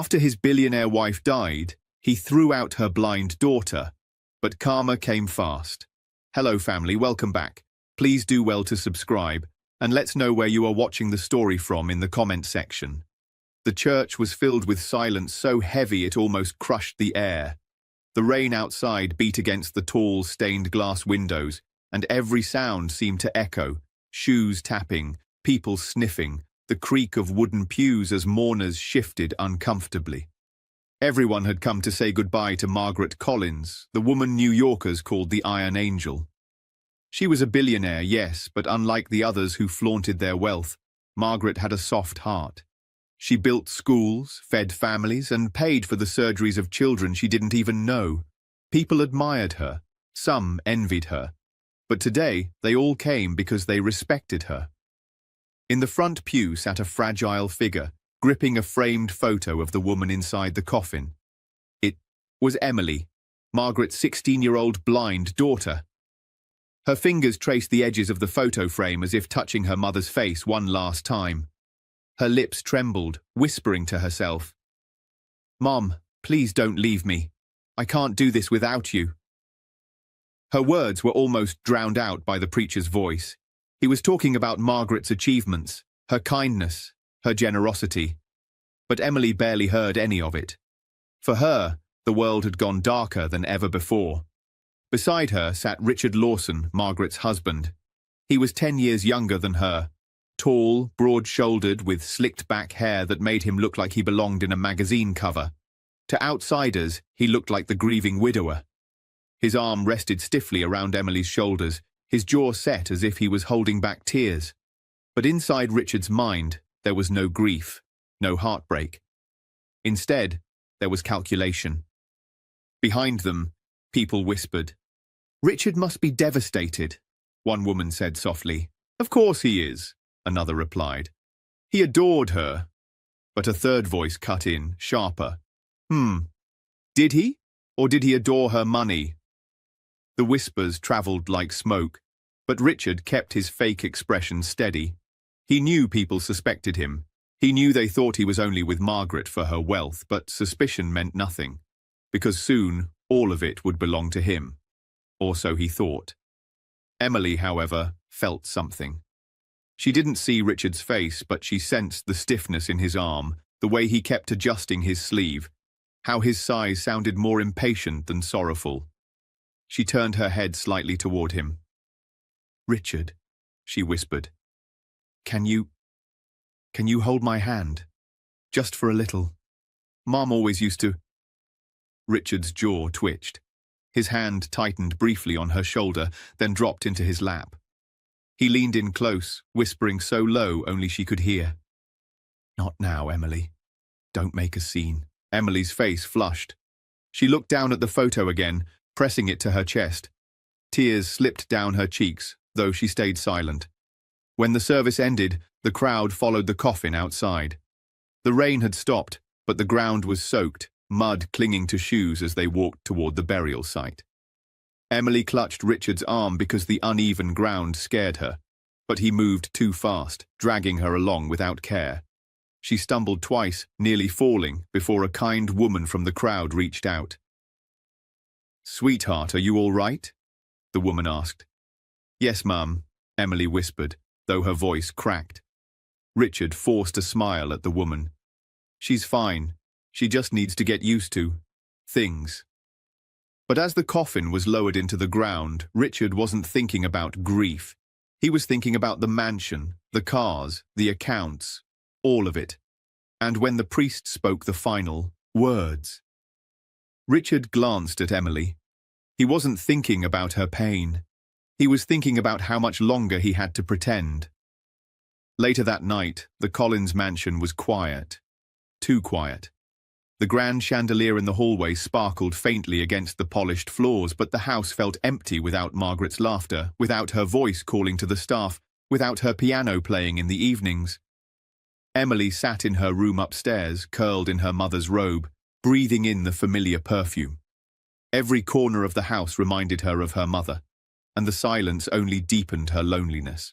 After his billionaire wife died, he threw out her blind daughter, but karma came fast. Hello family, welcome back. Please do well to subscribe, and let's know where you are watching the story from in the comment section. The church was filled with silence so heavy it almost crushed the air. The rain outside beat against the tall, stained glass windows, and every sound seemed to echo: shoes tapping, people sniffing, the creak of wooden pews as mourners shifted uncomfortably. Everyone had come to say goodbye to Margaret Collins, the woman New Yorkers called the Iron Angel. She was a billionaire, yes, but unlike the others who flaunted their wealth, Margaret had a soft heart. She built schools, fed families, and paid for the surgeries of children she didn't even know. People admired her. Some envied her. But today, they all came because they respected her. In the front pew sat a fragile figure, gripping a framed photo of the woman inside the coffin. It was Emily, Margaret's 16-year-old blind daughter. Her fingers traced the edges of the photo frame as if touching her mother's face one last time. Her lips trembled, whispering to herself, "Mom, please don't leave me. I can't do this without you." Her words were almost drowned out by the preacher's voice. He was talking about Margaret's achievements, her kindness, her generosity. But Emily barely heard any of it. For her, the world had gone darker than ever before. Beside her sat Richard Lawson, Margaret's husband. He was 10 years younger than her, tall, broad-shouldered, with slicked-back hair that made him look like he belonged in a magazine cover. To outsiders, he looked like the grieving widower. His arm rested stiffly around Emily's shoulders, his jaw set as if he was holding back tears. But inside Richard's mind, there was no grief, no heartbreak. Instead, there was calculation. Behind them, people whispered, "Richard must be devastated," one woman said softly. "Of course he is," another replied. "He adored her." But a third voice cut in, sharper. Did he? Or did he adore her money?" The whispers travelled like smoke, but Richard kept his fake expression steady. He knew people suspected him. He knew they thought he was only with Margaret for her wealth, but suspicion meant nothing, because soon all of it would belong to him. Or so he thought. Emily, however, felt something. She didn't see Richard's face, but she sensed the stiffness in his arm, the way he kept adjusting his sleeve, how his sighs sounded more impatient than sorrowful. She turned her head slightly toward him. "Richard," she whispered, Can you hold my hand? Just for a little. Mom always used to." Richard's jaw twitched. His hand tightened briefly on her shoulder, then dropped into his lap. He leaned in close, whispering so low only she could hear. "Not now, Emily. Don't make a scene." Emily's face flushed. She looked down at the photo again, pressing it to her chest. Tears slipped down her cheeks, though she stayed silent. When the service ended, the crowd followed the coffin outside. The rain had stopped, but the ground was soaked, mud clinging to shoes as they walked toward the burial site. Emily clutched Richard's arm because the uneven ground scared her, but he moved too fast, dragging her along without care. She stumbled twice, nearly falling, before a kind woman from the crowd reached out. "Sweetheart, are you all right?" the woman asked. "Yes, Mum," Emily whispered, though her voice cracked. Richard forced a smile at the woman. "She's fine. She just needs to get used to things." But as the coffin was lowered into the ground, Richard wasn't thinking about grief. He was thinking about the mansion, the cars, the accounts, all of it. And when the priest spoke the final words, Richard glanced at Emily. He wasn't thinking about her pain. He was thinking about how much longer he had to pretend. Later that night, the Collins mansion was quiet. Too quiet. The grand chandelier in the hallway sparkled faintly against the polished floors, but the house felt empty without Margaret's laughter, without her voice calling to the staff, without her piano playing in the evenings. Emily sat in her room upstairs, curled in her mother's robe, breathing in the familiar perfume. Every corner of the house reminded her of her mother, and the silence only deepened her loneliness.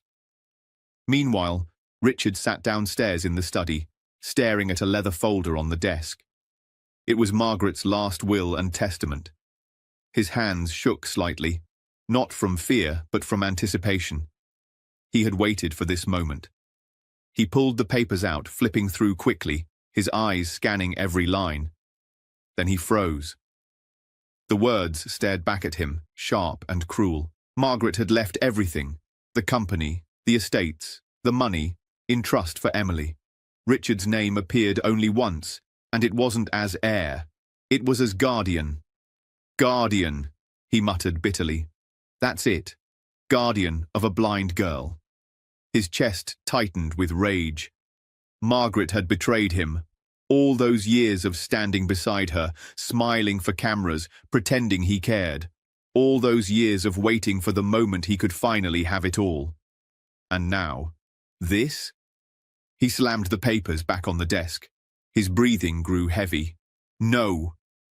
Meanwhile, Richard sat downstairs in the study, staring at a leather folder on the desk. It was Margaret's last will and testament. His hands shook slightly, not from fear, but from anticipation. He had waited for this moment. He pulled the papers out, flipping through quickly, his eyes scanning every line. Then he froze. The words stared back at him, sharp and cruel. Margaret had left everything, the company, the estates, the money, in trust for Emily. Richard's name appeared only once, and it wasn't as heir. It was as guardian. Guardian, he muttered bitterly. That's it. Guardian of a blind girl. His chest tightened with rage. Margaret had betrayed him. All those years of standing beside her, smiling for cameras, pretending he cared. All those years of waiting for the moment he could finally have it all. And now, this? He slammed the papers back on the desk. His breathing grew heavy. No,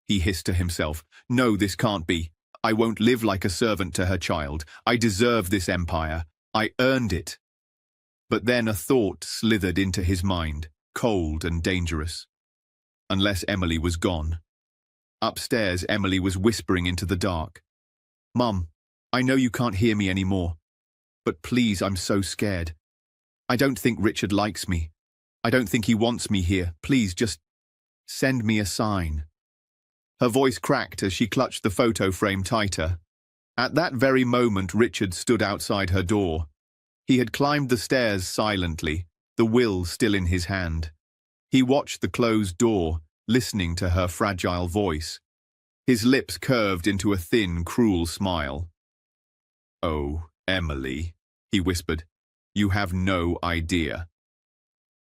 he hissed to himself. No, this can't be. I won't live like a servant to her child. I deserve this empire. I earned it. But then a thought slithered into his mind, cold and dangerous. Unless Emily was gone. Upstairs, Emily was whispering into the dark. Mum, I know you can't hear me anymore. But please, I'm so scared. I don't think Richard likes me. I don't think he wants me here. Please, just send me a sign. Her voice cracked as she clutched the photo frame tighter. At that very moment, Richard stood outside her door. He had climbed the stairs silently, the will still in his hand. He watched the closed door, listening to her fragile voice. His lips curved into a thin, cruel smile. "Oh, Emily," he whispered, "you have no idea."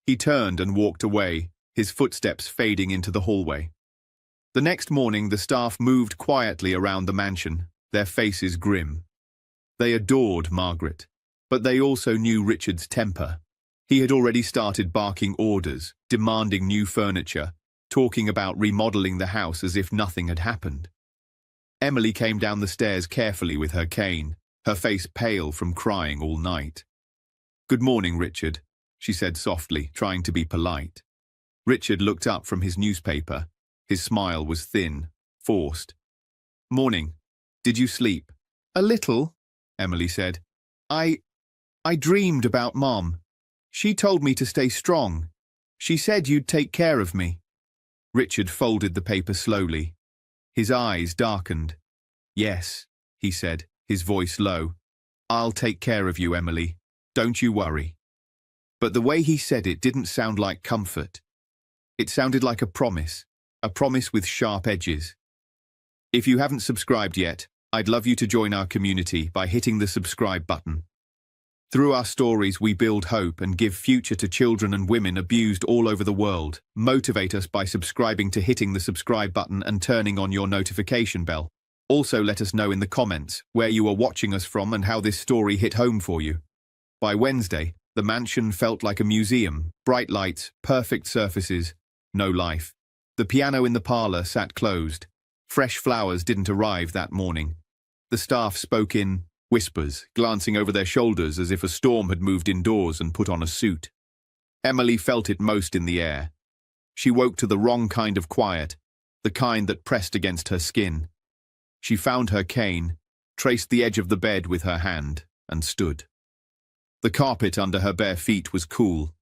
He turned and walked away, his footsteps fading into the hallway. The next morning, the staff moved quietly around the mansion, their faces grim. They adored Margaret, but they also knew Richard's temper. He had already started barking orders, demanding new furniture, talking about remodeling the house as if nothing had happened. Emily came down the stairs carefully with her cane, her face pale from crying all night. "Good morning, Richard," she said softly, trying to be polite. Richard looked up from his newspaper. His smile was thin, forced. "Morning. Did you sleep?" "A little," Emily said. I dreamed about Mom. She told me to stay strong. She said you'd take care of me." Richard folded the paper slowly. His eyes darkened. "Yes," he said, his voice low. "I'll take care of you, Emily. Don't you worry." But the way he said it didn't sound like comfort. It sounded like a promise with sharp edges. If you haven't subscribed yet, I'd love you to join our community by hitting the subscribe button. Through our stories, we build hope and give future to children and women abused all over the world. Motivate us by subscribing to hitting the subscribe button and turning on your notification bell. Also, let us know in the comments where you are watching us from and how this story hit home for you. By Wednesday, the mansion felt like a museum. Bright lights, perfect surfaces, no life. The piano in the parlor sat closed. Fresh flowers didn't arrive that morning. The staff spoke in whispers, glancing over their shoulders as if a storm had moved indoors and put on a suit. Emily felt it most in the air. She woke to the wrong kind of quiet, the kind that pressed against her skin. She found her cane, traced the edge of the bed with her hand, and stood. The carpet under her bare feet was cool.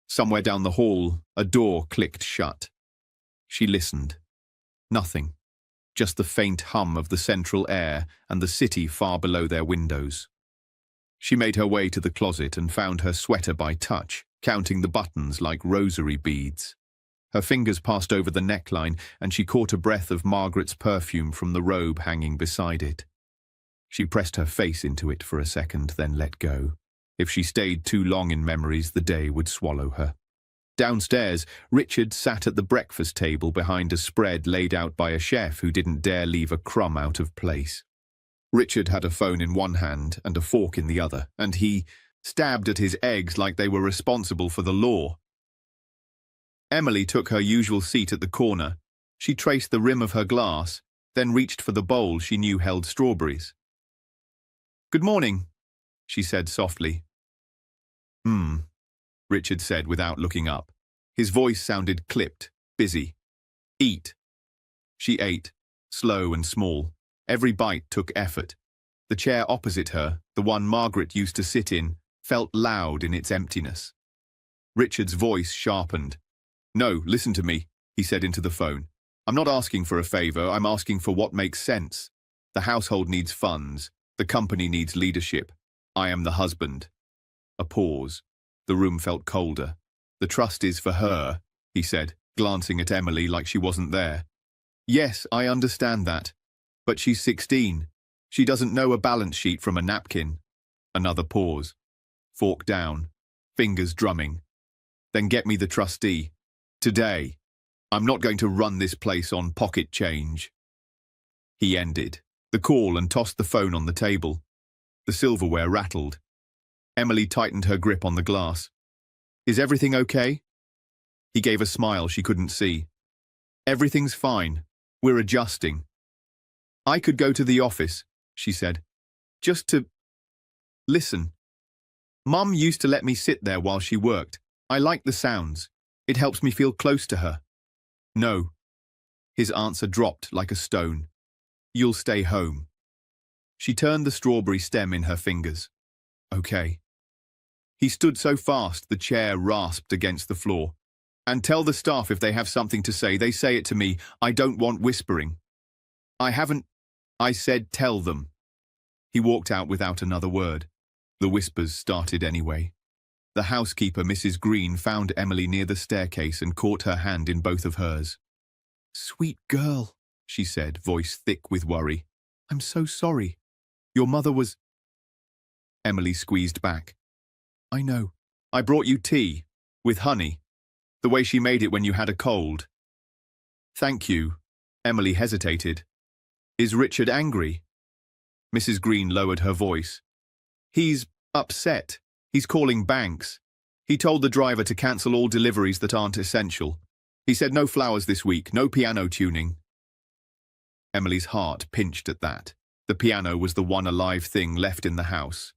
Somewhere down the hall, a door clicked shut. She listened. Nothing. Just the faint hum of the central air and the city far below their windows. She made her way to the closet and found her sweater by touch, counting the buttons like rosary beads. Her fingers passed over the neckline, and she caught a breath of Margaret's perfume from the robe hanging beside it. She pressed her face into it for a second, then let go. If she stayed too long in memories, the day would swallow her. Downstairs, Richard sat at the breakfast table behind a spread laid out by a chef who didn't dare leave a crumb out of place. Richard had a phone in one hand and a fork in the other, and he stabbed at his eggs like they were responsible for the law. Emily took her usual seat at the corner. She traced the rim of her glass, then reached for the bowl she knew held strawberries. "Good morning," she said softly. Richard said without looking up. His voice sounded clipped, busy. "Eat," She ate, slow and small. Every bite took effort. The chair opposite her, the one Margaret used to sit in, felt loud in its emptiness. Richard's voice sharpened. "No, listen to me," he said into the phone. "I'm not asking for a favor, I'm asking for what makes sense. The household needs funds. The company needs leadership. I am the husband." A pause. The room felt colder. "The trust is for her," he said, glancing at Emily like she wasn't there. "Yes, I understand that. But she's 16. She doesn't know a balance sheet from a napkin." Another pause. Fork down. Fingers drumming. "Then get me the trustee. Today. I'm not going to run this place on pocket change." He ended the call and tossed the phone on the table. The silverware rattled. Emily tightened her grip on the glass. "Is everything okay?" He gave a smile she couldn't see. "Everything's fine. We're adjusting." "I could go to the office," she said. "Just to listen. Mum used to let me sit there while she worked. I like the sounds. It helps me feel close to her." "No." His answer dropped like a stone. "You'll stay home." She turned the strawberry stem in her fingers. "Okay." He stood so fast the chair rasped against the floor. "And tell the staff if they have something to say, they say it to me. I don't want whispering." "I haven't." "I said tell them." He walked out without another word. The whispers started anyway. The housekeeper, Mrs. Green, found Emily near the staircase and caught her hand in both of hers. "Sweet girl," she said, voice thick with worry. "I'm so sorry. Your mother was—" Emily squeezed back. "I know. I brought you tea, with honey, the way she made it when you had a cold." "Thank you." Emily hesitated. "Is Richard angry?" Mrs. Green lowered her voice. "He's upset. He's calling banks. He told the driver to cancel all deliveries that aren't essential. He said no flowers this week, no piano tuning." Emily's heart pinched at that. The piano was the one alive thing left in the house.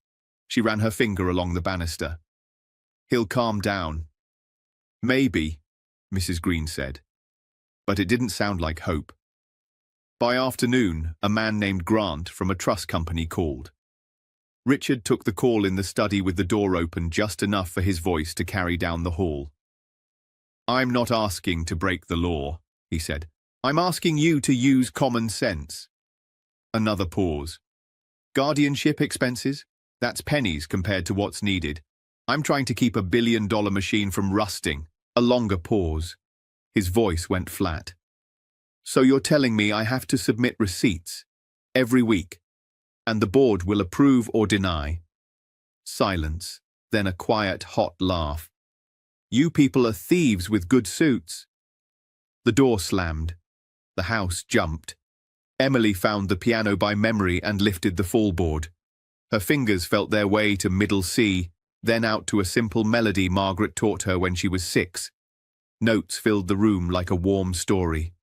She ran her finger along the banister. "He'll calm down." "Maybe," Mrs. Green said. But it didn't sound like hope. By afternoon, a man named Grant from a trust company called. Richard took the call in the study with the door open just enough for his voice to carry down the hall. "I'm not asking to break the law," he said. "I'm asking you to use common sense." Another pause. "Guardianship expenses? That's pennies compared to what's needed. I'm trying to keep $1 billion machine from rusting." A longer pause. His voice went flat. "So you're telling me I have to submit receipts every week, and the board will approve or deny?" Silence, then a quiet, hot laugh. "You people are thieves with good suits." The door slammed. The house jumped. Emily found the piano by memory and lifted the fallboard. Her fingers felt their way to middle C, then out to a simple melody Margaret taught her when she was 6. Notes filled the room like a warm story.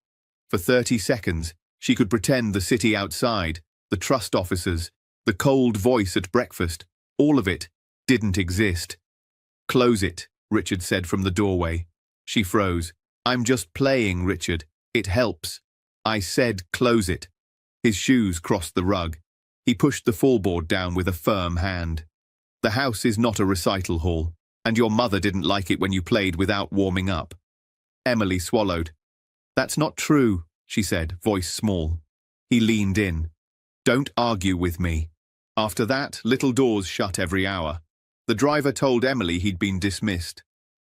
For 30 seconds, she could pretend the city outside, the trust officers, the cold voice at breakfast, all of it didn't exist. "Close it," Richard said from the doorway. She froze. "I'm just playing, Richard. It helps." "I said close it." His shoes crossed the rug. He pushed the fallboard down with a firm hand. "The house is not a recital hall, and your mother didn't like it when you played without warming up." Emily swallowed. "That's not true," she said, voice small. He leaned in. "Don't argue with me." After that, little doors shut every hour. The driver told Emily he'd been dismissed.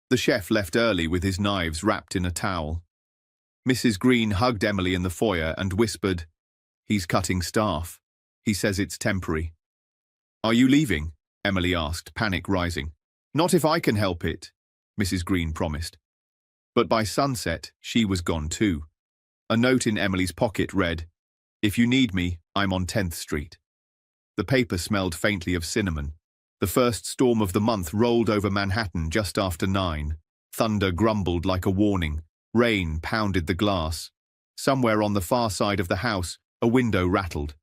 The chef left early with his knives wrapped in a towel. Mrs. Green hugged Emily in the foyer and whispered, "He's cutting staff. He says it's temporary." "Are you leaving?" Emily asked, panic rising. "Not if I can help it," Mrs. Green promised. But by sunset, she was gone too. A note in Emily's pocket read, "If you need me, I'm on 10th Street." The paper smelled faintly of cinnamon. The first storm of the month rolled over Manhattan just after 9. Thunder grumbled like a warning. Rain pounded the glass. Somewhere on the far side of the house, a window rattled.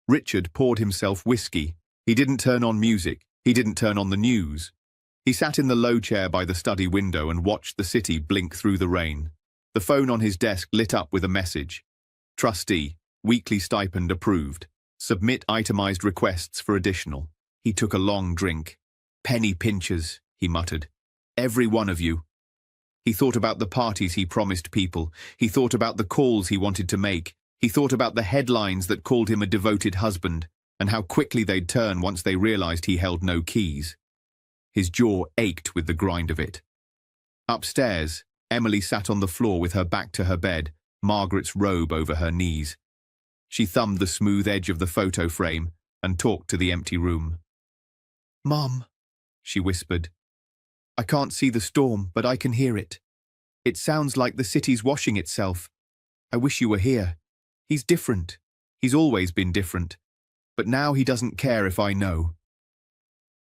Richard poured himself whiskey. He didn't turn on music. He didn't turn on the news. He sat in the low chair by the study window and watched the city blink through the rain. The phone on his desk lit up with a message. Trustee, weekly stipend approved. Submit itemized requests for additional. He took a long drink. Penny pinchers, he muttered. Every one of you. He thought about the parties he promised people. He thought about the calls he wanted to make. He thought about the headlines that called him a devoted husband, and how quickly they'd turn once they realized he held no keys. His jaw ached with the grind of it. Upstairs, Emily sat on the floor with her back to her bed, Margaret's robe over her knees. She thumbed the smooth edge of the photo frame and talked to the empty room. "Mum," she whispered. "I can't see the storm, but I can hear it. It sounds like the city's washing itself. I wish you were here. He's different. He's always been different. But now he doesn't care if I know."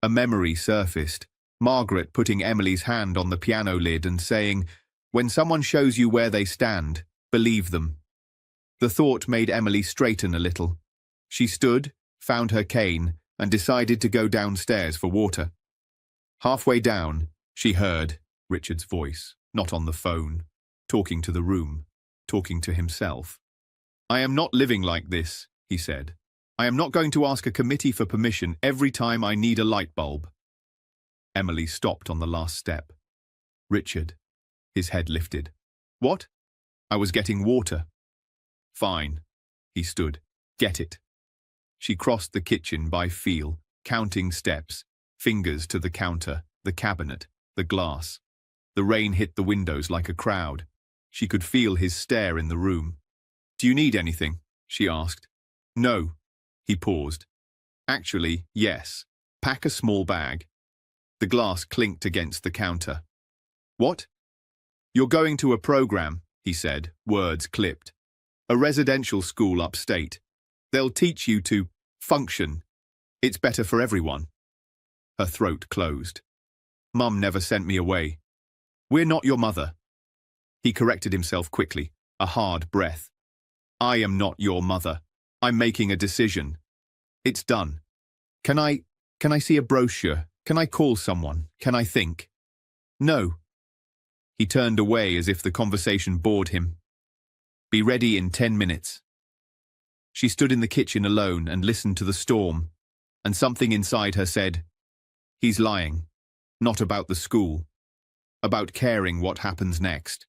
A memory surfaced, Margaret putting Emily's hand on the piano lid and saying, "When someone shows you where they stand, believe them." The thought made Emily straighten a little. She stood, found her cane, and decided to go downstairs for water. Halfway down, she heard Richard's voice, not on the phone, talking to the room, talking to himself. "I am not living like this," he said. "I am not going to ask a committee for permission every time I need a light bulb." Emily stopped on the last step. "Richard." His head lifted. "What?" "I was getting water." "Fine." He stood. "Get it." She crossed the kitchen by feel, counting steps, fingers to the counter, the cabinet, the glass. The rain hit the windows like a crowd. She could feel his stare in the room. "Do you need anything?" she asked. "No." He paused. "Actually, yes. Pack a small bag." The glass clinked against the counter. "What?" "You're going to a program," he said, words clipped. "A residential school upstate. They'll teach you to function. It's better for everyone." Her throat closed. "Mum never sent me away." "We're not your mother." He corrected himself quickly, a hard breath. "I am not your mother. I'm making a decision. It's done. Can I see a brochure? Can I call someone? Can I think?" "No." He turned away as if the conversation bored him. "Be ready in 10 minutes." She stood in the kitchen alone and listened to the storm, and something inside her said, "He's lying. Not about the school. About caring what happens next."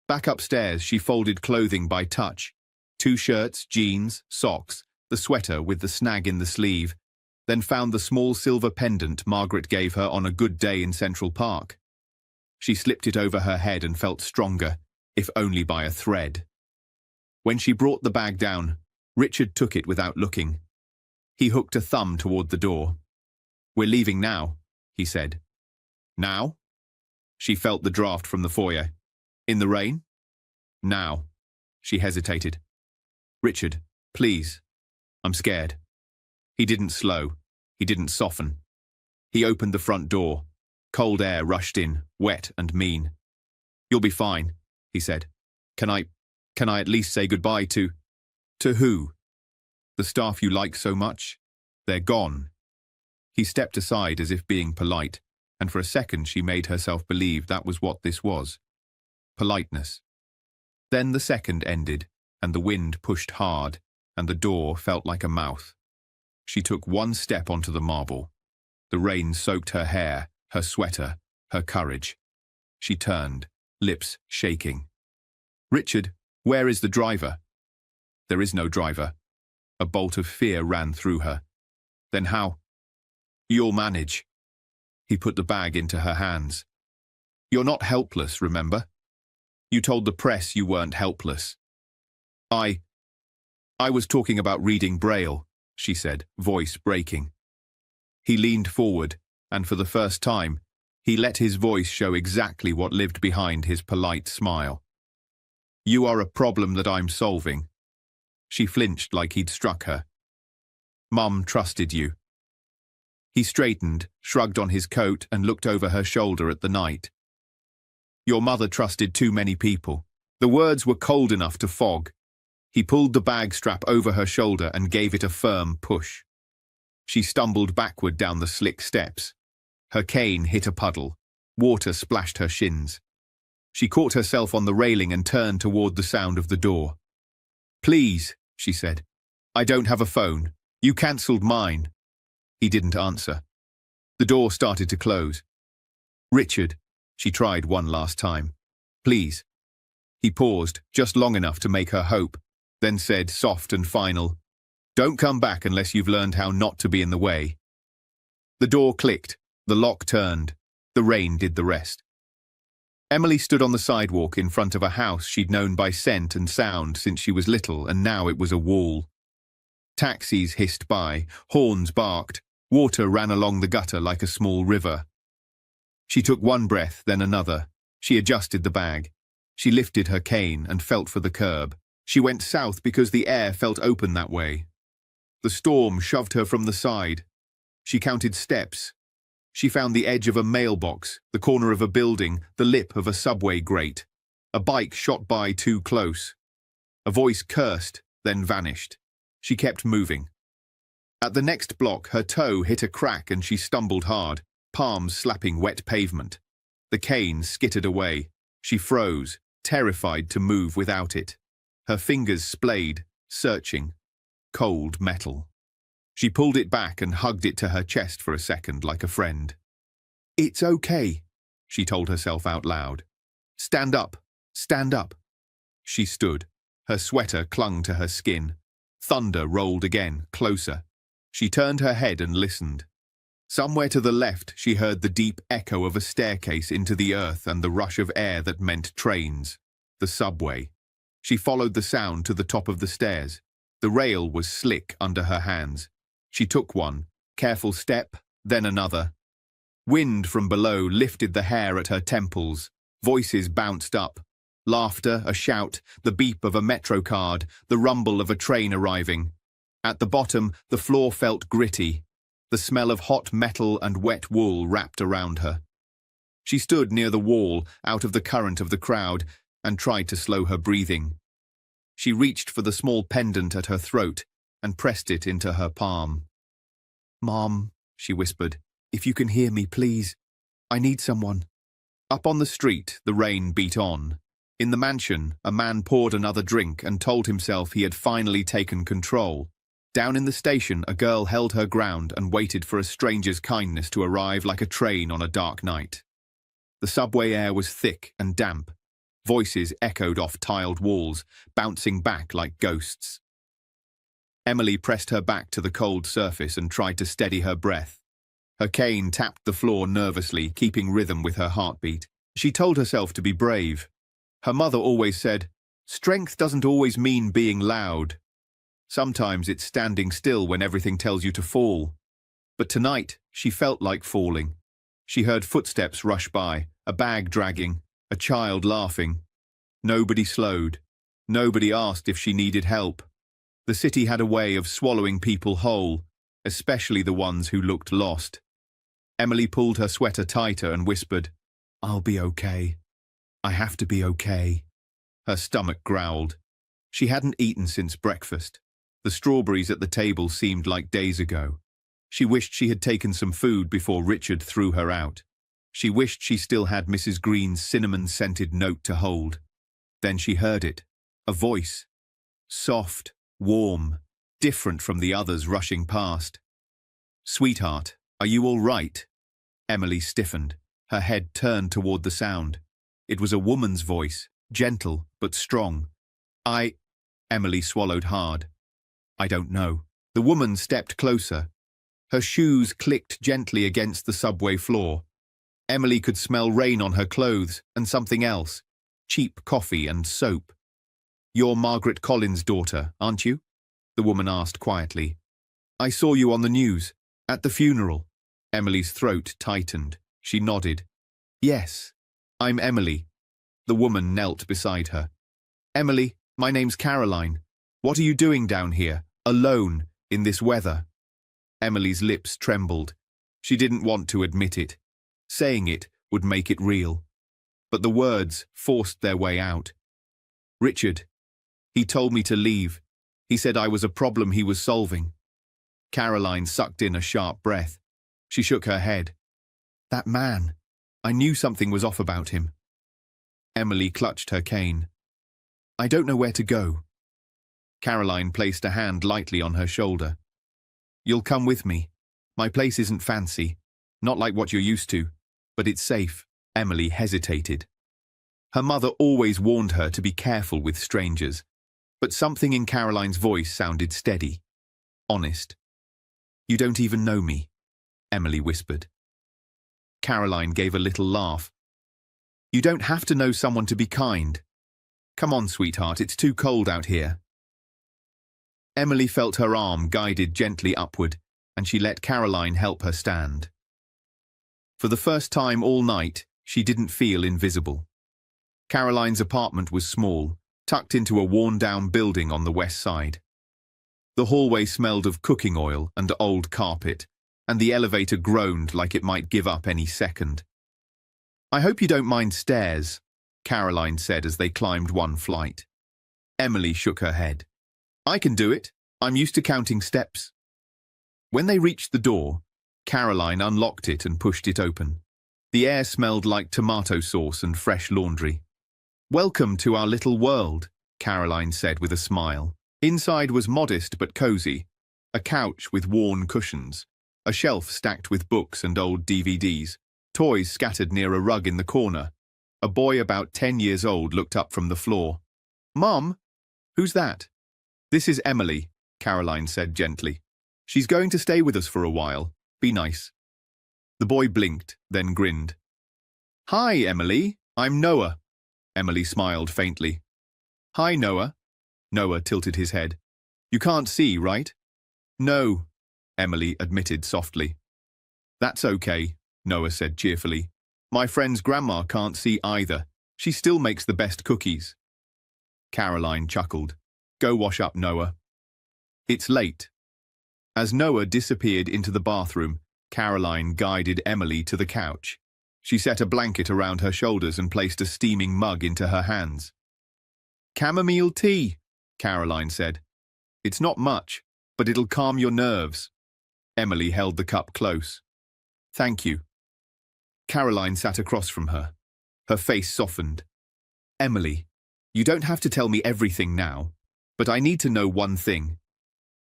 Back upstairs, she folded clothing by touch. 2 shirts, jeans, socks, the sweater with the snag in the sleeve, then found the small silver pendant Margaret gave her on a good day in Central Park. She slipped it over her head and felt stronger, if only by a thread. When she brought the bag down, Richard took it without looking. He hooked a thumb toward the door. "We're leaving now," he said. "Now?" She felt the draft from the foyer. "In the rain?" "Now." She hesitated. "Richard, please. I'm scared." He didn't slow. He didn't soften. He opened the front door. Cold air rushed in, wet and mean. "You'll be fine," he said. Can I at least say goodbye to who? The staff you like so much? They're gone." He stepped aside as if being polite, and for a second she made herself believe that was what this was. Politeness. Then the second ended, and the wind pushed hard, and the door felt like a mouth. She took one step onto the marble. The rain soaked her hair, her sweater, her courage. She turned, lips shaking. "Richard, where is the driver?" "There is no driver." A bolt of fear ran through her. "Then how?" "You'll manage." He put the bag into her hands. "You're not helpless, remember? You told the press you weren't helpless." I was talking about reading Braille," she said, voice breaking. He leaned forward, and for the first time, he let his voice show exactly what lived behind his polite smile. "You are a problem that I'm solving." She flinched like he'd struck her. "Mum trusted you." He straightened, shrugged on his coat, and looked over her shoulder at the night. "Your mother trusted too many people." The words were cold enough to fog. He pulled the bag strap over her shoulder and gave it a firm push. She stumbled backward down the slick steps. Her cane hit a puddle. Water splashed her shins. She caught herself on the railing and turned toward the sound of the door. Please, she said. I don't have a phone. You cancelled mine. He didn't answer. The door started to close. Richard, she tried one last time. Please. He paused, just long enough to make her hope, then said, soft and final, Don't come back unless you've learned how not to be in the way. The door clicked, the lock turned, the rain did the rest. Emily stood on the sidewalk in front of a house she'd known by scent and sound since she was little, and now it was a wall. Taxis hissed by, horns barked, water ran along the gutter like a small river. She took one breath, then another. She adjusted the bag. She lifted her cane and felt for the curb. She went south because the air felt open that way. The storm shoved her from the side. She counted steps. She found the edge of a mailbox, the corner of a building, the lip of a subway grate. A bike shot by too close. A voice cursed, then vanished. She kept moving. At the next block, her toe hit a crack and she stumbled hard, palms slapping wet pavement. The cane skittered away. She froze, terrified to move without it. Her fingers splayed, searching. Cold metal. She pulled it back and hugged it to her chest for a second like a friend. It's okay, she told herself out loud. Stand up, stand up. She stood. Her sweater clung to her skin. Thunder rolled again, closer. She turned her head and listened. Somewhere to the left, she heard the deep echo of a staircase into the earth and the rush of air that meant trains. The subway. She followed the sound to the top of the stairs. The rail was slick under her hands. She took one, careful step, then another. Wind from below lifted the hair at her temples. Voices bounced up. Laughter, a shout, the beep of a metro card, the rumble of a train arriving. At the bottom, the floor felt gritty. The smell of hot metal and wet wool wrapped around her. She stood near the wall, out of the current of the crowd, and tried to slow her breathing. She reached for the small pendant at her throat and pressed it into her palm. Mom, she whispered, if you can hear me, please. I need someone. Up on the street, the rain beat on. In the mansion, a man poured another drink and told himself he had finally taken control. Down in the station, a girl held her ground and waited for a stranger's kindness to arrive like a train on a dark night. The subway air was thick and damp. Voices echoed off tiled walls, bouncing back like ghosts. Emily pressed her back to the cold surface and tried to steady her breath. Her cane tapped the floor nervously, keeping rhythm with her heartbeat. She told herself to be brave. Her mother always said, strength doesn't always mean being loud. Sometimes it's standing still when everything tells you to fall. But tonight, she felt like falling. She heard footsteps rush by, a bag dragging, a child laughing. Nobody slowed. Nobody asked if she needed help. The city had a way of swallowing people whole, especially the ones who looked lost. Emily pulled her sweater tighter and whispered, I'll be okay. I have to be okay. Her stomach growled. She hadn't eaten since breakfast. The strawberries at the table seemed like days ago. She wished she had taken some food before Richard threw her out. She wished she still had Mrs. Green's cinnamon-scented note to hold. Then she heard it. A voice. Soft, warm, different from the others rushing past. Sweetheart, are you all right? Emily stiffened. Her head turned toward the sound. It was a woman's voice, gentle but strong. Emily swallowed hard. I don't know. The woman stepped closer. Her shoes clicked gently against the subway floor. Emily could smell rain on her clothes and something else, cheap coffee and soap. You're Margaret Collins' daughter, aren't you? The woman asked quietly. I saw you on the news, at the funeral. Emily's throat tightened. She nodded. Yes, I'm Emily. The woman knelt beside her. Emily, my name's Caroline. What are you doing down here, alone, in this weather? Emily's lips trembled. She didn't want to admit it. Saying it would make it real. But the words forced their way out. Richard. He told me to leave. He said I was a problem he was solving. Caroline sucked in a sharp breath. She shook her head. That man. I knew something was off about him. Emily clutched her cane. I don't know where to go. Caroline placed a hand lightly on her shoulder. You'll come with me. My place isn't fancy, not like what you're used to, but it's safe. Emily hesitated. Her mother always warned her to be careful with strangers, but something in Caroline's voice sounded steady, honest. You don't even know me, Emily whispered. Caroline gave a little laugh. You don't have to know someone to be kind. Come on, sweetheart, it's too cold out here. Emily felt her arm guided gently upward, and she let Caroline help her stand. For the first time all night, she didn't feel invisible. Caroline's apartment was small, tucked into a worn-down building on the west side. The hallway smelled of cooking oil and old carpet, and the elevator groaned like it might give up any second. I hope you don't mind stairs, Caroline said as they climbed one flight. Emily shook her head. I can do it. I'm used to counting steps. When they reached the door, Caroline unlocked it and pushed it open. The air smelled like tomato sauce and fresh laundry. Welcome to our little world, Caroline said with a smile. Inside was modest but cozy, a couch with worn cushions, a shelf stacked with books and old DVDs, toys scattered near a rug in the corner. A boy about 10 years old looked up from the floor. Mom, who's that? This is Emily, Caroline said gently. She's going to stay with us for a while. Be nice. The boy blinked, then grinned. Hi, Emily. I'm Noah. Emily smiled faintly. Hi, Noah. Noah tilted his head. You can't see, right? No, Emily admitted softly. That's okay, Noah said cheerfully. My friend's grandma can't see either. She still makes the best cookies. Caroline chuckled. Go wash up, Noah. It's late. As Noah disappeared into the bathroom, Caroline guided Emily to the couch. She set a blanket around her shoulders and placed a steaming mug into her hands. Chamomile tea, Caroline said. It's not much, but it'll calm your nerves. Emily held the cup close. Thank you. Caroline sat across from her. Her face softened. Emily, you don't have to tell me everything now, but I need to know one thing.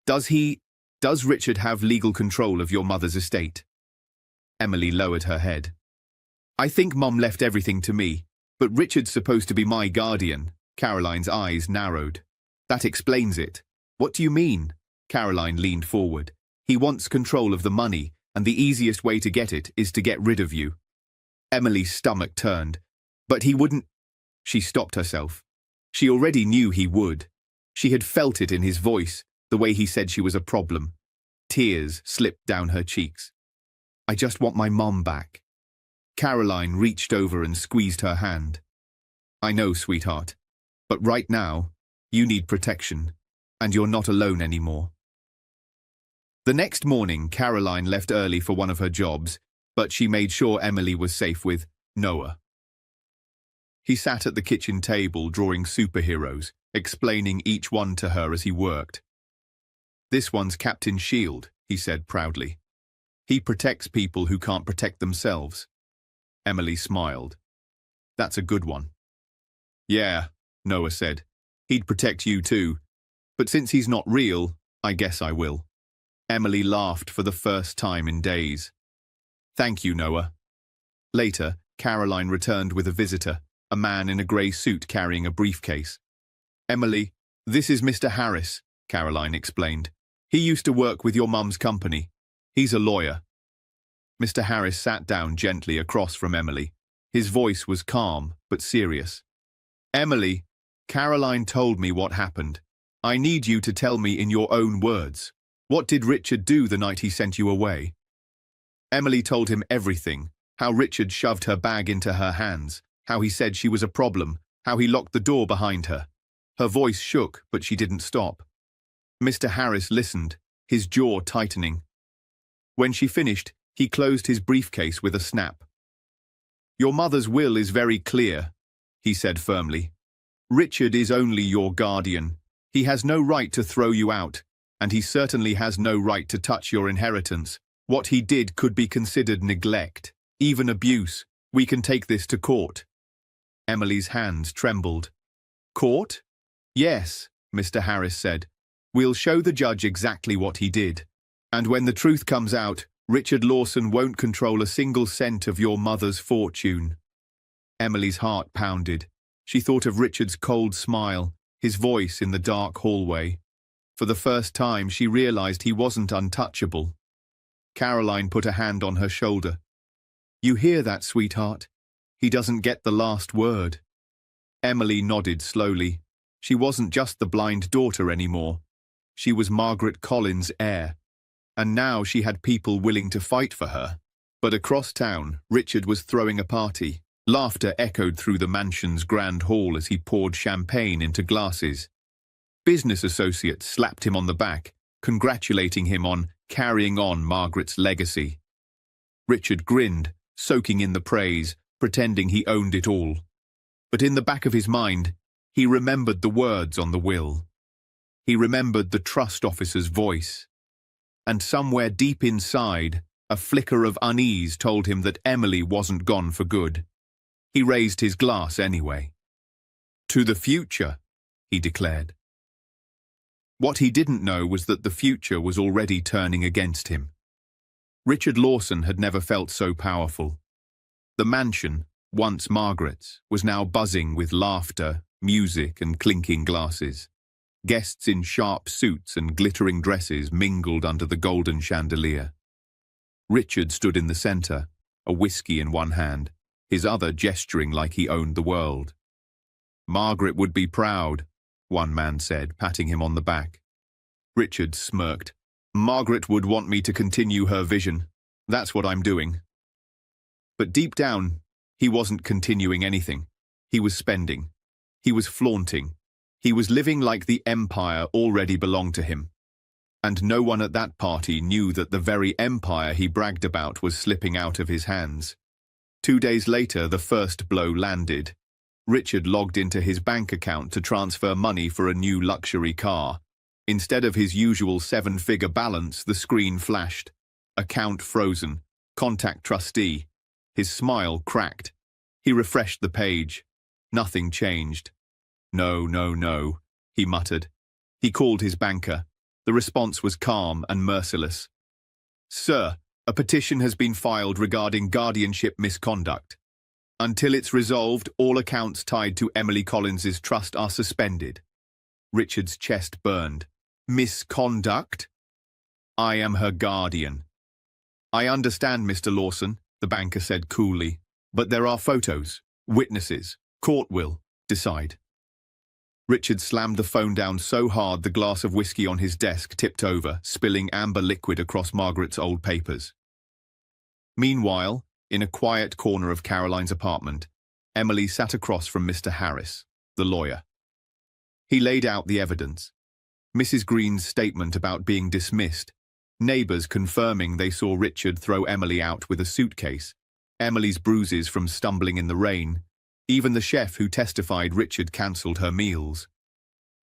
Does Richard have legal control of your mother's estate? Emily lowered her head. I think Mum left everything to me, but Richard's supposed to be my guardian. Caroline's eyes narrowed. That explains it. What do you mean? Caroline leaned forward. He wants control of the money, and the easiest way to get it is to get rid of you. Emily's stomach turned. But he wouldn't. She stopped herself. She already knew he would. She had felt it in his voice, the way he said she was a problem. Tears slipped down her cheeks. I just want my mom back. Caroline reached over and squeezed her hand. I know, sweetheart, but right now, you need protection, and you're not alone anymore. The next morning, Caroline left early for one of her jobs, but she made sure Emily was safe with Noah. He sat at the kitchen table drawing superheroes, explaining each one to her as he worked. This one's Captain Shield, he said proudly. He protects people who can't protect themselves. Emily smiled. That's a good one. Yeah, Noah said. He'd protect you too. But since he's not real, I guess I will. Emily laughed for the first time in days. Thank you, Noah. Later, Caroline returned with a visitor, a man in a grey suit carrying a briefcase. Emily, this is Mr. Harris, Caroline explained. He used to work with your mum's company. He's a lawyer. Mr. Harris sat down gently across from Emily. His voice was calm but serious. Emily, Caroline told me what happened. I need you to tell me in your own words. What did Richard do the night he sent you away? Emily told him everything, how Richard shoved her bag into her hands, how he said she was a problem, how he locked the door behind her. Her voice shook, but she didn't stop. Mr. Harris listened, his jaw tightening. When she finished, he closed his briefcase with a snap. Your mother's will is very clear, he said firmly. Richard is only your guardian. He has no right to throw you out, and he certainly has no right to touch your inheritance. What he did could be considered neglect, even abuse. We can take this to court. Emily's hands trembled. Court? Yes, Mr. Harris said. "We'll show the judge exactly what he did. And when the truth comes out, Richard Lawson won't control a single cent of your mother's fortune." Emily's heart pounded. She thought of Richard's cold smile, his voice in the dark hallway. For the first time, she realized he wasn't untouchable. Caroline put a hand on her shoulder. "You hear that, sweetheart? He doesn't get the last word." Emily nodded slowly. She wasn't just the blind daughter anymore. She was Margaret Collins' heir. And now she had people willing to fight for her. But across town, Richard was throwing a party. Laughter echoed through the mansion's grand hall as he poured champagne into glasses. Business associates slapped him on the back, congratulating him on carrying on Margaret's legacy. Richard grinned, soaking in the praise, pretending he owned it all. But in the back of his mind, he remembered the words on the will. He remembered the trust officer's voice. And somewhere deep inside, a flicker of unease told him that Emily wasn't gone for good. He raised his glass anyway. "To the future," he declared. What he didn't know was that the future was already turning against him. Richard Lawson had never felt so powerful. The mansion, once Margaret's, was now buzzing with laughter, music, and clinking glasses. Guests in sharp suits and glittering dresses mingled under the golden chandelier. Richard stood in the center, a whiskey in one hand, his other gesturing like he owned the world. "Margaret would be proud," one man said, patting him on the back. Richard smirked. "Margaret would want me to continue her vision. That's what I'm doing." But deep down, he wasn't continuing anything. He was spending. He was flaunting. He was living like the empire already belonged to him. And no one at that party knew that the very empire he bragged about was slipping out of his hands. 2 days later, the first blow landed. Richard logged into his bank account to transfer money for a new luxury car. Instead of his usual 7-figure balance, the screen flashed. Account frozen. Contact trustee. His smile cracked. He refreshed the page. Nothing changed. "No, no, no," he muttered. He called his banker. The response was calm and merciless. "Sir, a petition has been filed regarding guardianship misconduct. Until it's resolved, all accounts tied to Emily Collins's trust are suspended." Richard's chest burned. "Misconduct? I am her guardian." "I understand, Mr. Lawson," the banker said coolly, "but there are photos, witnesses, court will decide." Richard slammed the phone down so hard the glass of whiskey on his desk tipped over, spilling amber liquid across Margaret's old papers. Meanwhile, in a quiet corner of Caroline's apartment, Emily sat across from Mr. Harris, the lawyer. He laid out the evidence. Mrs. Green's statement about being dismissed, neighbors confirming they saw Richard throw Emily out with a suitcase, Emily's bruises from stumbling in the rain, even the chef who testified Richard cancelled her meals.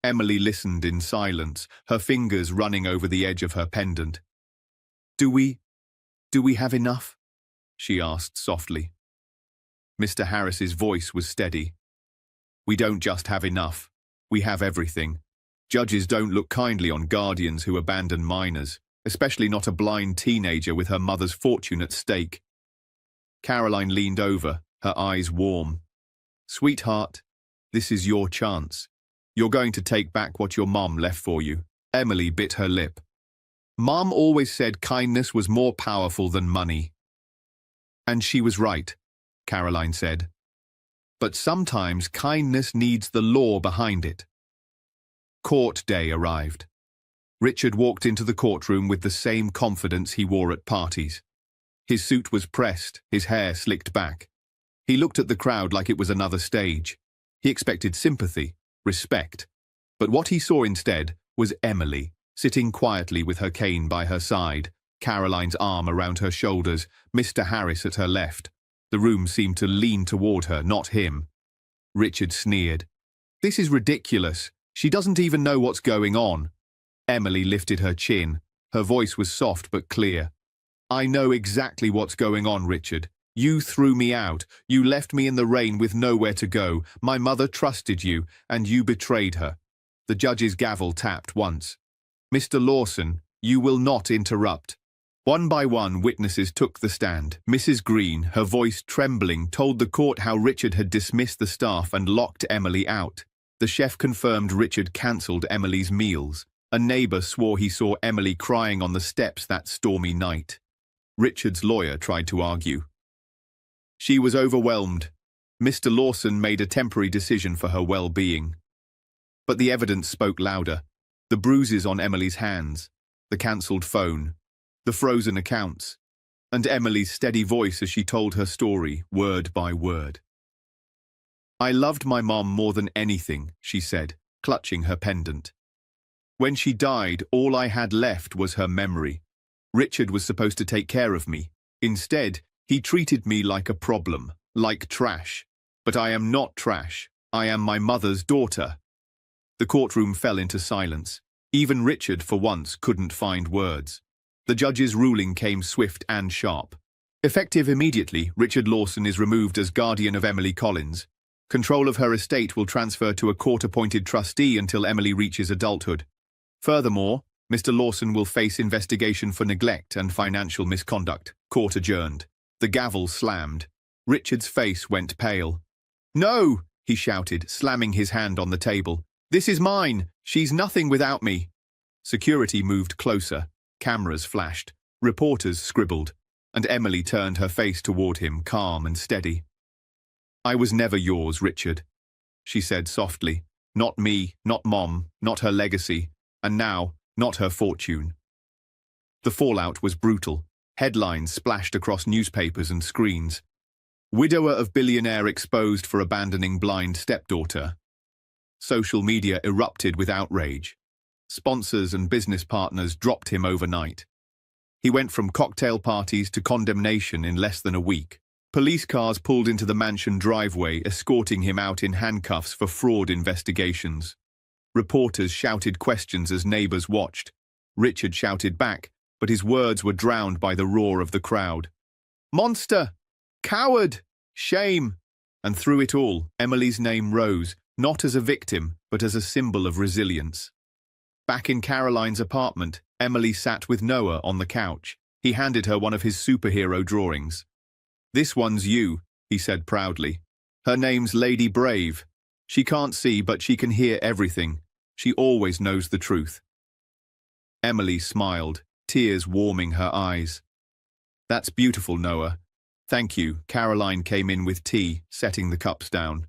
Emily listened in silence, her fingers running over the edge of her pendant. Do we have enough?" she asked softly. Mr. Harris's voice was steady. "We don't just have enough. We have everything. Judges don't look kindly on guardians who abandon minors, especially not a blind teenager with her mother's fortune at stake." Caroline leaned over, her eyes warm. "Sweetheart, this is your chance. You're going to take back what your mom left for you." Emily bit her lip. "Mom always said kindness was more powerful than money." "And she was right," Caroline said. "But sometimes kindness needs the law behind it." Court day arrived. Richard walked into the courtroom with the same confidence he wore at parties. His suit was pressed, his hair slicked back. He looked at the crowd like it was another stage. He expected sympathy, respect. But what he saw instead was Emily, sitting quietly with her cane by her side, Caroline's arm around her shoulders, Mr. Harris at her left. The room seemed to lean toward her, not him. Richard sneered. "This is ridiculous. She doesn't even know what's going on." Emily lifted her chin. Her voice was soft but clear. "I know exactly what's going on, Richard. You threw me out. You left me in the rain with nowhere to go. My mother trusted you, and you betrayed her." The judge's gavel tapped once. "Mr. Lawson, you will not interrupt." One by one, witnesses took the stand. Mrs. Green, her voice trembling, told the court how Richard had dismissed the staff and locked Emily out. The chef confirmed Richard cancelled Emily's meals. A neighbour swore he saw Emily crying on the steps that stormy night. Richard's lawyer tried to argue. She was overwhelmed. Mr. Lawson made a temporary decision for her well-being. But the evidence spoke louder. The bruises on Emily's hands, the cancelled phone, the frozen accounts, and Emily's steady voice as she told her story, word by word. "I loved my mom more than anything," she said, clutching her pendant. "When she died, all I had left was her memory. Richard was supposed to take care of me. Instead, he treated me like a problem, like trash. But I am not trash. I am my mother's daughter." The courtroom fell into silence. Even Richard, for once, couldn't find words. The judge's ruling came swift and sharp. Effective immediately, Richard Lawson is removed as guardian of Emily Collins. Control of her estate will transfer to a court-appointed trustee until Emily reaches adulthood. Furthermore, Mr. Lawson will face investigation for neglect and financial misconduct. Court adjourned. The gavel slammed. Richard's face went pale. "No!" he shouted, slamming his hand on the table. "This is mine! She's nothing without me!" Security moved closer. Cameras flashed. Reporters scribbled. And Emily turned her face toward him, calm and steady. "I was never yours, Richard," she said softly. "Not me, not Mom, not her legacy, and now, not her fortune." The fallout was brutal. Headlines splashed across newspapers and screens. "Widower of billionaire exposed for abandoning blind stepdaughter." Social media erupted with outrage. Sponsors and business partners dropped him overnight. He went from cocktail parties to condemnation in less than a week. Police cars pulled into the mansion driveway, escorting him out in handcuffs for fraud investigations. Reporters shouted questions as neighbors watched. Richard shouted back, but his words were drowned by the roar of the crowd. "Monster! Coward! Shame!" And through it all, Emily's name rose, not as a victim, but as a symbol of resilience. Back in Caroline's apartment, Emily sat with Noah on the couch. He handed her one of his superhero drawings. "This one's you," he said proudly. "Her name's Lady Brave. She can't see, but she can hear everything. She always knows the truth." Emily smiled, tears warming her eyes. "That's beautiful, Noah. Thank you." Caroline came in with tea, setting the cups down.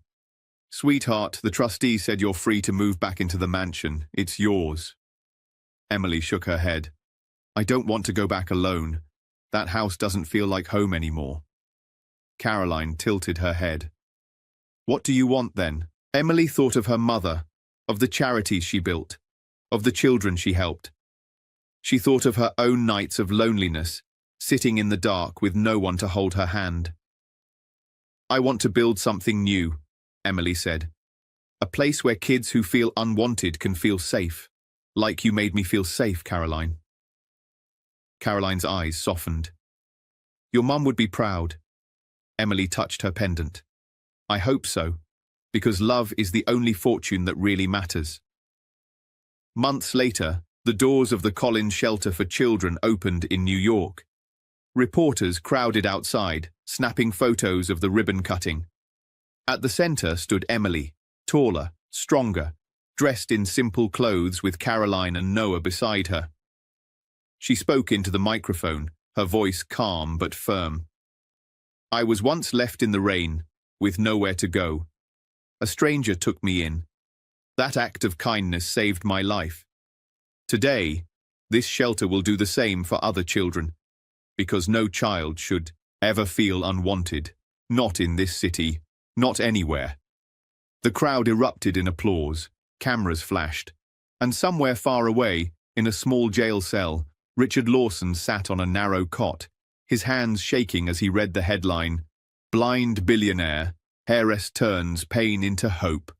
"Sweetheart, the trustee said you're free to move back into the mansion. It's yours." Emily shook her head. "I don't want to go back alone. That house doesn't feel like home anymore." Caroline tilted her head. "What do you want then?" Emily thought of her mother, of the charities she built, of the children she helped. She thought of her own nights of loneliness, sitting in the dark with no one to hold her hand. "I want to build something new," Emily said. "A place where kids who feel unwanted can feel safe. Like you made me feel safe, Caroline." Caroline's eyes softened. "Your mum would be proud." Emily touched her pendant. "I hope so, because love is the only fortune that really matters." Months later, the doors of the Collins Shelter for Children opened in New York. Reporters crowded outside, snapping photos of the ribbon cutting. At the center stood Emily, taller, stronger, dressed in simple clothes with Caroline and Noah beside her. She spoke into the microphone, her voice calm but firm. "I was once left in the rain, with nowhere to go. A stranger took me in. That act of kindness saved my life. Today, this shelter will do the same for other children, because no child should ever feel unwanted, not in this city, not anywhere." The crowd erupted in applause, cameras flashed, and somewhere far away, in a small jail cell, Richard Lawson sat on a narrow cot, his hands shaking as he read the headline, "Blind Billionaire, Heiress Turns Pain into Hope."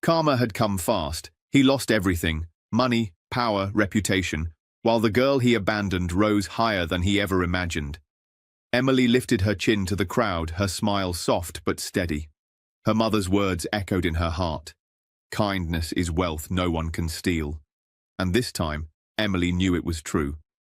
Karma had come fast. He lost everything: money, power, reputation, while the girl he abandoned rose higher than he ever imagined. Emily lifted her chin to the crowd, her smile soft but steady. Her mother's words echoed in her heart. Kindness is wealth no one can steal. And this time, Emily knew it was true.